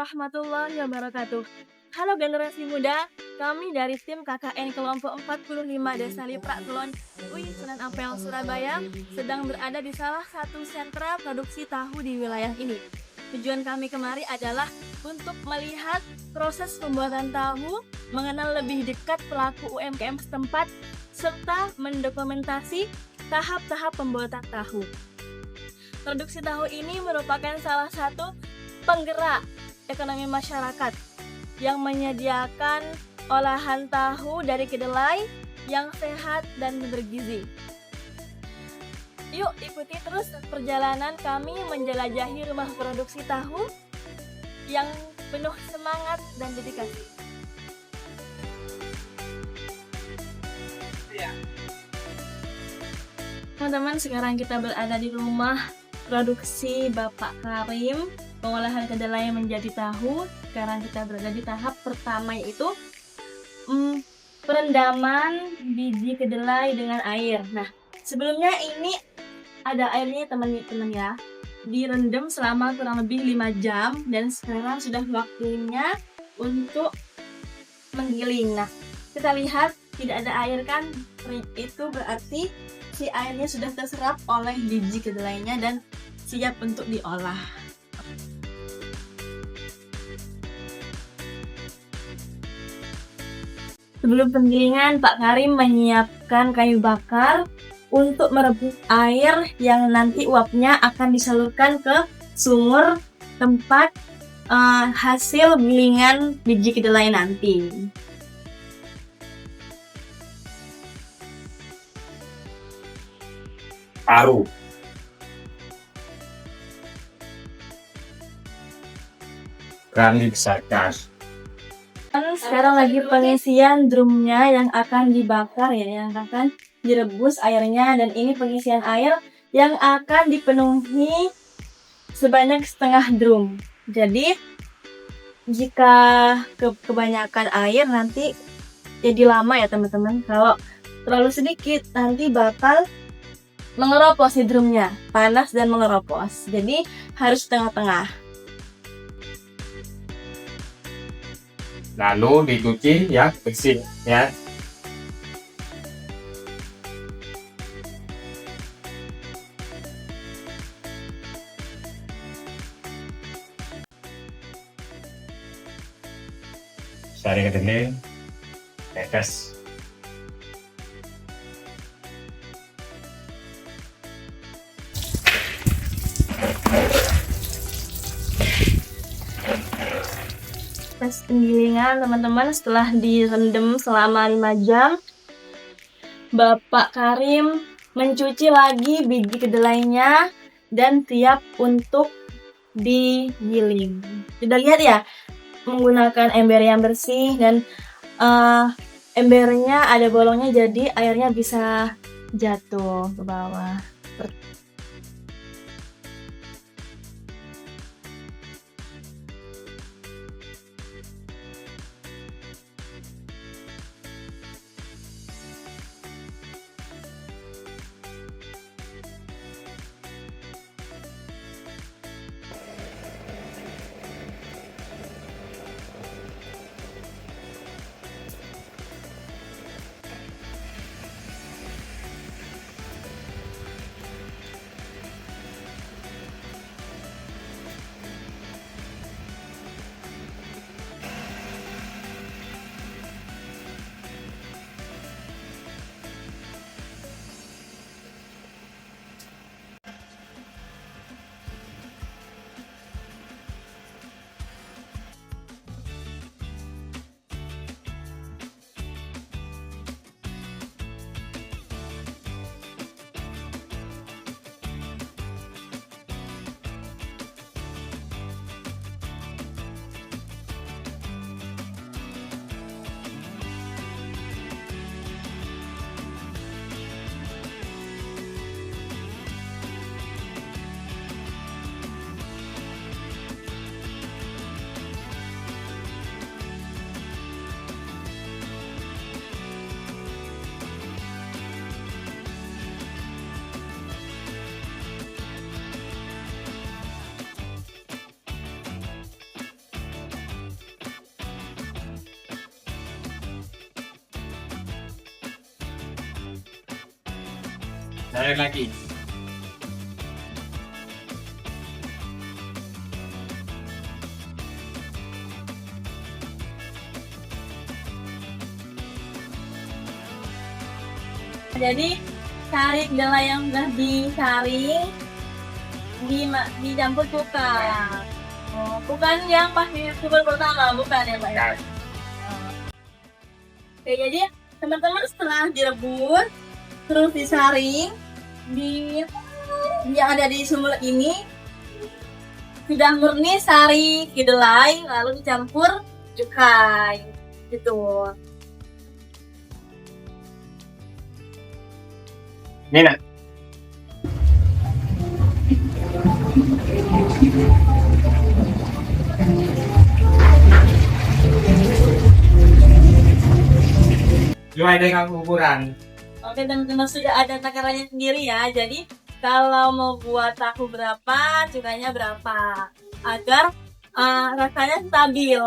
warahmatullahi wabarakatuh. Halo generasi muda, kami dari tim KKN kelompok 45 Desa Liprak Kulon, UI Sunan Ampel, Surabaya sedang berada di salah satu sentra produksi tahu di wilayah ini. Tujuan kami kemari adalah untuk melihat proses pembuatan tahu, mengenal lebih dekat pelaku UMKM setempat, serta mendokumentasi tahap-tahap pembuatan tahu. Produksi tahu ini merupakan salah satu penggerak ekonomi masyarakat yang menyediakan olahan tahu dari kedelai yang sehat dan bergizi. Yuk ikuti terus perjalanan kami menjelajahi rumah produksi tahu yang penuh semangat dan dedikasi. Teman-teman, sekarang kita berada di rumah produksi Bapak Karim, pengolahan kedelai menjadi tahu. Sekarang kita berada di tahap pertama, yaitu perendaman biji kedelai dengan air. Nah, sebelumnya ini ada airnya teman-teman ya, direndam selama kurang lebih 5 jam dan sekarang sudah waktunya untuk menggiling. Nah, kita lihat tidak ada air kan, itu berarti si airnya sudah terserap oleh biji kedelainya dan siap untuk diolah. Sebelum penggilingan, Pak Karim menyiapkan kayu bakar untuk merebus air yang nanti uapnya akan disalurkan ke sumur tempat hasil gilingan biji kedelai nanti. Paru. Kan dibesarkan. Sekarang lagi pengisian drumnya yang akan dibakar ya, yang akan direbus airnya, dan ini pengisian air yang akan dipenuhi sebanyak setengah drum. Jadi jika kebanyakan air nanti jadi lama ya teman-teman. Kalau terlalu sedikit nanti bakal mengeropos di drumnya, panas dan mengeropos. Jadi harus tengah-tengah. Lalu dicuci ya, bersih ya. Sari kedelai, tetes. Tes penggilingan teman-teman, setelah direndam selama 5 jam, Bapak Karim mencuci lagi biji kedelainya dan siap untuk digiling. Sudah lihat ya, menggunakan ember yang bersih dan embernya ada bolongnya, jadi airnya bisa jatuh ke bawah. Naik lagi. Jadi cari kedelai yang sudah disaring, dicampur cuka. Oh, bukan yang pasti super pertama, bukan ya Pak ya? Ya. Oke, jadi teman-teman setelah direbus, terus disaring, di yang ada di sumur ini sudah murni sari kedelai, lalu dicampur cukai, gitu. Mina. Cuma dengan ukuran. Oke, teman-teman sudah ada takarannya sendiri ya. Jadi kalau mau buat tahu berapa, cukainya berapa, agar rasanya stabil,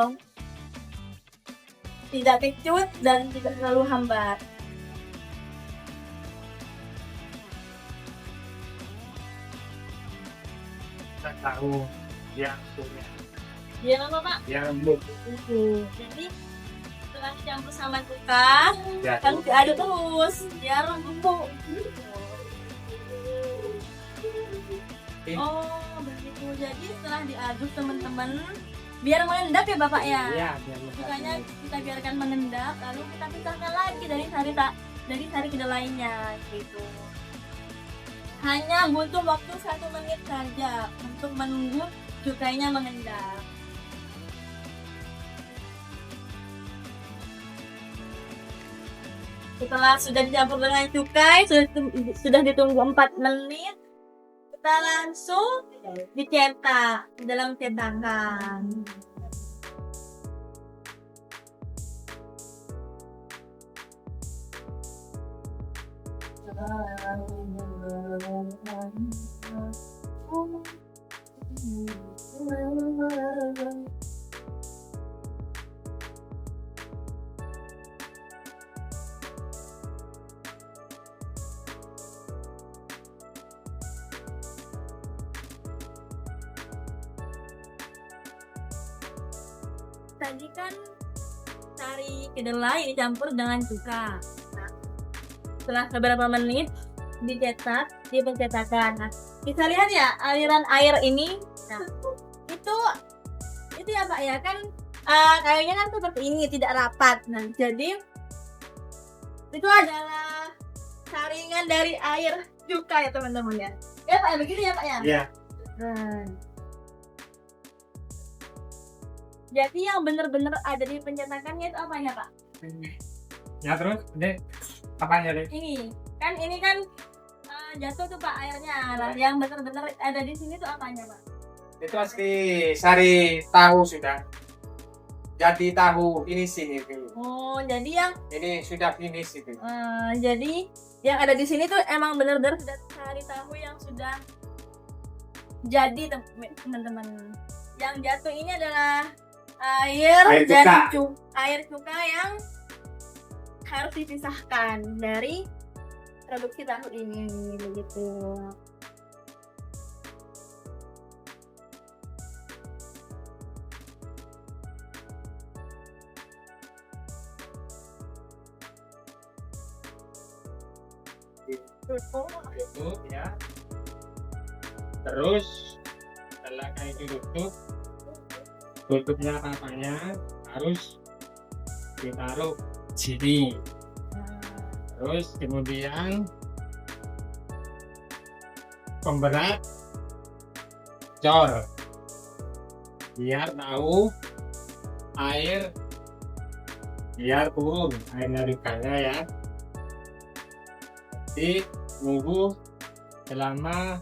tidak kecut dan tidak terlalu hambar. Kita tahu yang punya, Dia apa Pak? yang lembut. Jadi setelah dicampur sama cuka, Ya. harus diaduk terus biar empuk. Oh begitu. Jadi setelah diaduk teman-teman, biar mengendap ya Bapak ya. Iya, Cukanya kita biarkan mengendap, lalu kita pisahkan lagi dari sari kedelainya gitu. Hanya butuh waktu 1 menit saja untuk menunggu cukainya mengendap. Setelah sudah dicampur dengan cukai, sudah ditunggu 4 menit, kita langsung dicetak di dalam cetakan. Tadi kan sari kedelai dicampur dengan cuka. Nah, setelah beberapa menit dicetak di pencetakan. Nah, bisa lihat ya aliran air ini. Nah, itu ya Pak ya kan kayunya kan seperti ini, tidak rapat. Nah, jadi itu adalah saringan dari air cuka ya teman-teman ya. Ya Pak ya, begini ya Pak ya. Iya. Nah, jadi yang benar-benar ada di pencetakannya itu apa ya Pak? Ya terus, deh, apanya deh? Ini kan jatuh tuh Pak airnya. Nah, yang benar-benar ada di sini tuh apanya Pak? Itu pasti sari tahu sudah. Jadi tahu finishing itu. Oh, jadi yang Ini sudah finish itu. jadi yang ada di sini tuh emang benar-benar sudah sari tahu yang sudah jadi teman-teman. Yang jatuh ini adalah air dan air cuka yang harus dipisahkan dari produksi tahu ini begitu. Tutup ya. Terus setelah kayak itu tutupnya apanya harus ditaruh sini. Terus kemudian pemberat cor biar tahu air, biar turun airnya dukanya ya. Jadi nunggu selama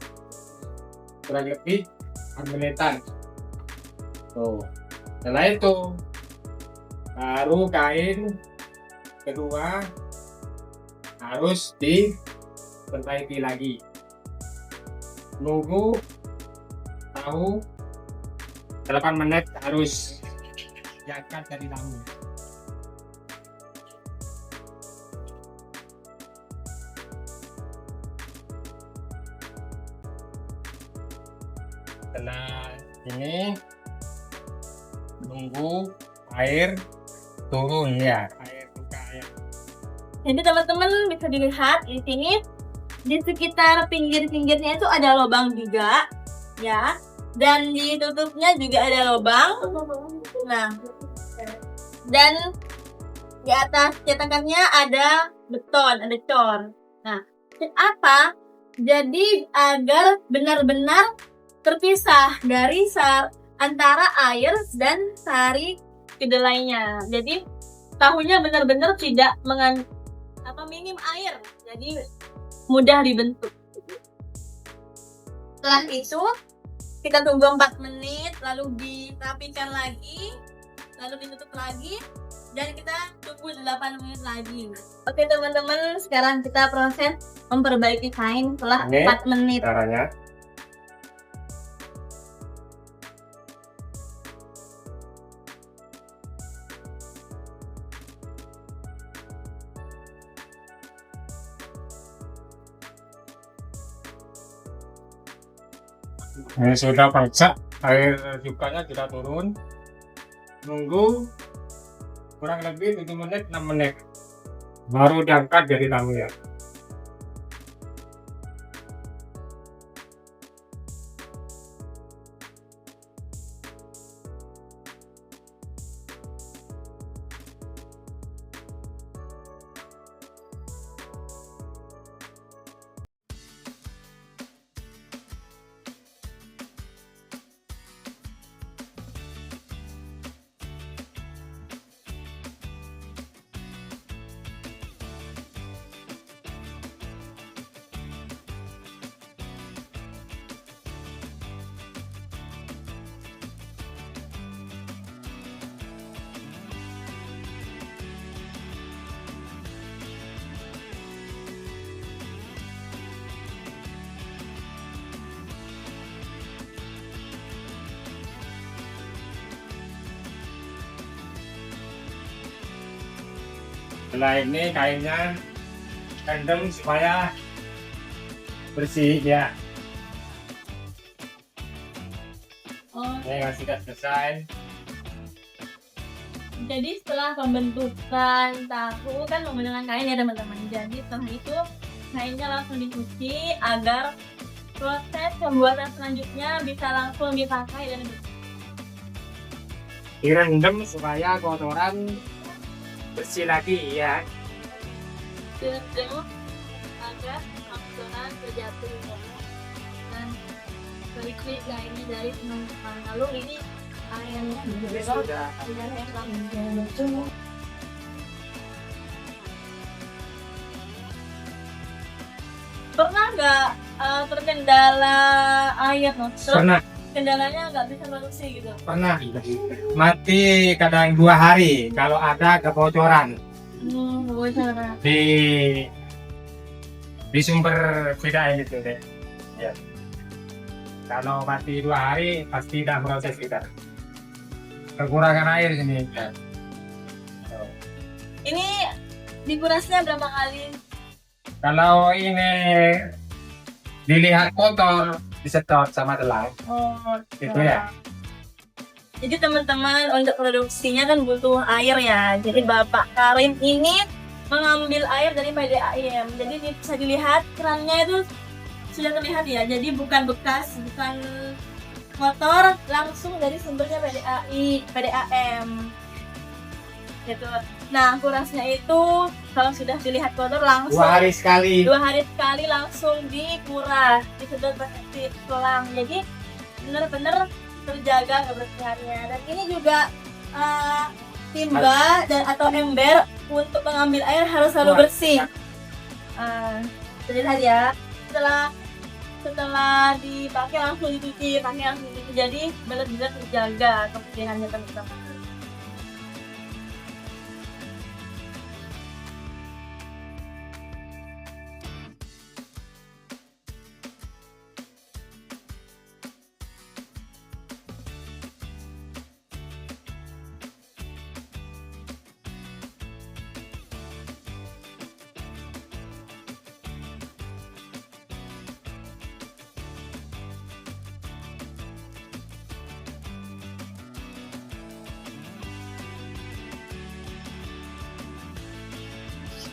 kurang lebih 4 menitan. Tuh. Setelah itu baru kain kedua harus diperbaiki lagi. Nunggu tahu 8 menit harus diangkat dari tahu. setelah ini tunggu air turun ya, air buka air. Jadi teman-teman bisa dilihat di sini di sekitar pinggir-pinggirnya itu ada lubang juga ya, dan di tutupnya juga ada lubang. Nah, dan di atas cetakannya ada beton, ada cor. Nah, apa? Jadi agar benar-benar terpisah dari antara air dan sari kedelainya. Jadi tahunya benar-benar tidak minim air. Jadi mudah dibentuk. Setelah itu kita tunggu 4 menit, lalu dirapikan lagi, lalu ditutup lagi, dan kita tunggu 8 menit lagi. Oke teman-teman, sekarang kita proses memperbaiki kain setelah 4 menit. Caranya ini sudah basah, air cukanya kita turun, nunggu kurang lebih 7 menit 6 menit baru diangkat dari tahu ya. Setelah ini kainnya rendam supaya bersih ya. Ini sudah selesai. Jadi setelah pembentukan tahu kan menggunakan kain ya teman-teman. Jadi setelah itu kainnya langsung dicuci agar proses pembuatan selanjutnya bisa langsung dipakai dan Direndam supaya kotoran bersih lagi ya. direndam agar kotoran terjatuh dan klik kainnya dari teman-teman. Lalu ini airnya Sudah. Pernah nggak terkendala air? Pernah. Kendalanya nggak bisa produksi gitu. Pernah mati kadang 2 hari kalau ada kebocoran Bocoran. di sumber PDAM gitu deh ya. Kalau mati 2 hari pasti tidak proses kita, kekurangan air ini ya. Ini dikurasnya berapa kali? Kalau ini dilihat kotor disedot sama telang gitu ya. Jadi teman-teman untuk produksinya kan butuh air ya. Jadi Bapak Karim ini mengambil air dari PDAM. Jadi bisa dilihat kerannya itu sudah terlihat ya. Jadi bukan bekas, bukan kotor, langsung dari sumbernya PDAM. Gitu. Nah, kurasnya itu kalau sudah dilihat kotor langsung 2 hari sekali. 2 hari sekali langsung dikuras, disedot pakai selang. Jadi benar-benar terjaga kebersihannya. Dan ini juga timba dan atau ember untuk mengambil air harus selalu bersih. Lihat ya, setelah dipakai langsung dicuci, jadi benar-benar terjaga kebersihannya teman-teman.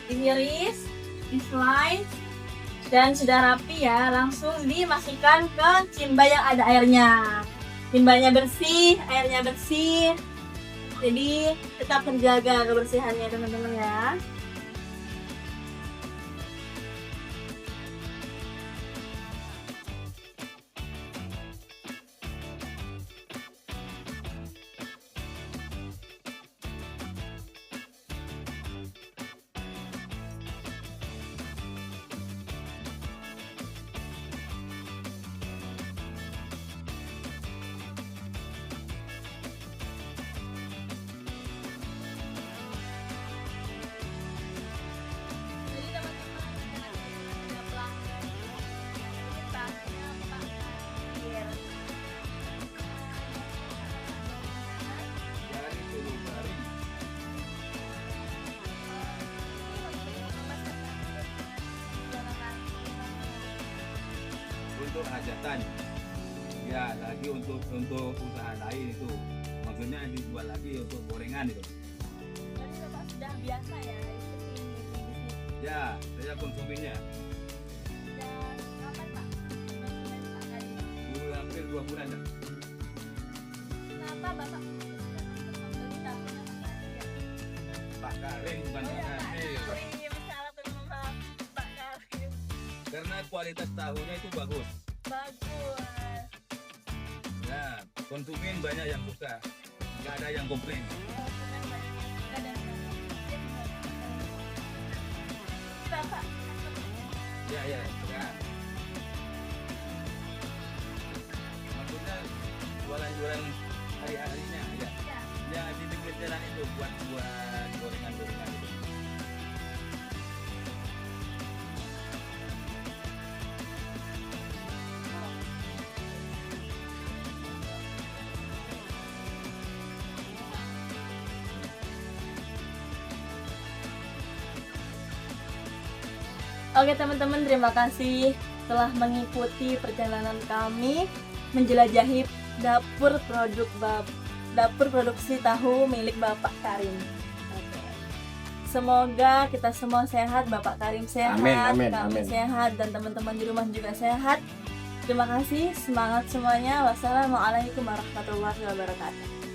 diiris, di slice, dan sudah rapi ya, langsung dimasukkan ke timba yang ada airnya. Timbanya bersih, airnya bersih, jadi tetap terjaga kebersihannya teman-teman ya. Jadi teman-teman, jangan ada pelanggan. Ini tasnya Pak Kadir. Dari Sulubari untuk hajatan. Ya, lagi untuk usaha lain itu. Maksudnya dijual lagi untuk gorengan itu. Jadi Bapak sudah biasa ya ikutin bisnis. Ya, saya konsumennya. Dan kapan Pak? Konsumen Pak Kadir. Hampir 2 bulan dah. Kenapa Bapak memutuskan untuk membeli tahunya Pak Kadir? Pak Karim bukan Oh Pak ya Pak Karim. Karim, salah teman Pak Karim. Karena kualitas tahunya itu bagus. Bagus. Ya, konsumen banyak yang suka. Nggak ada yang komplain. Konsumen banyak yang suka dan Bapak. Ya, ya, ya. Maksudnya jualan-jualan hari-harinya, ya. Ya. Ya, di pinggir jalan itu buat gorengan-gorengan itu. Oke teman-teman, terima kasih telah mengikuti perjalanan kami menjelajahi dapur produksi tahu milik Bapak Karim. Oke. Semoga kita semua sehat, Bapak Karim sehat, Amin, kami amin. sehat, dan teman-teman di rumah juga sehat. Terima kasih, semangat semuanya. Wassalamualaikum warahmatullahi wabarakatuh.